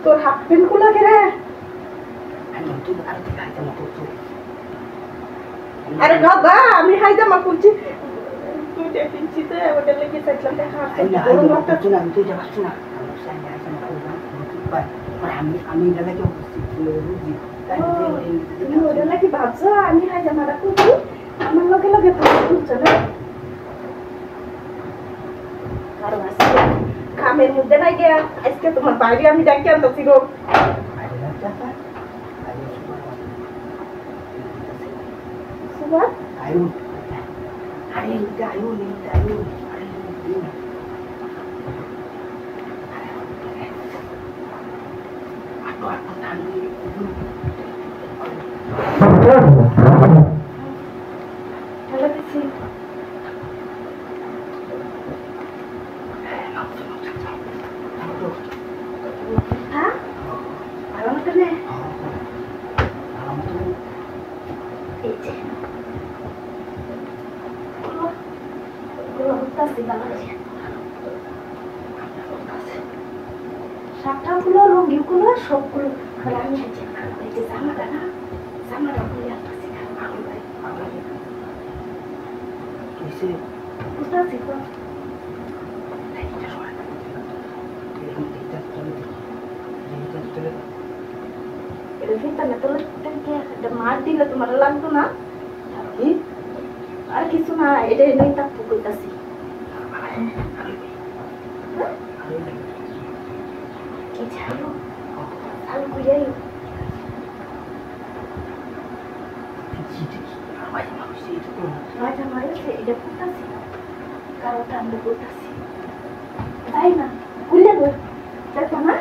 তোর half pant খোলা কে রে? আরে দাদা আমি হাই জামা খুলছি তুই দেখিছি তো ওটা লেগে চাইলাম দেখা গরম লাগছে না তুই যাচ্ছ না আমি দাদা কি বুঝি তুমি ওটা লাগি ভাবছো আমি হাই জামাটা খুলছি আমার লগে লগে খুলছো না কারণ আছে কামের মধ্যে নাই গিয়া আজকে তোমার বাইরে আমি ডাকি আনতেছি গো সুবা আয়ু আরে এটা আয়ু হ্যালো দিছি হ্যাঁ ভালো মতো নে এই যে শাকটাগুলো লঙ্গিগুলো সবগুলো আমি এই যে জামাটা না জামাটা খুলে আসতেছি বুঝতে পারছি তো মার দিলে তোমার লাগতো না আর কিছু না এটা নই তাপ কইতাছি কি ছাড়ো আলু কইয়াই এটা করতেছি কারোটা আমরা করতেছি তাই না বুঝলে দেখো না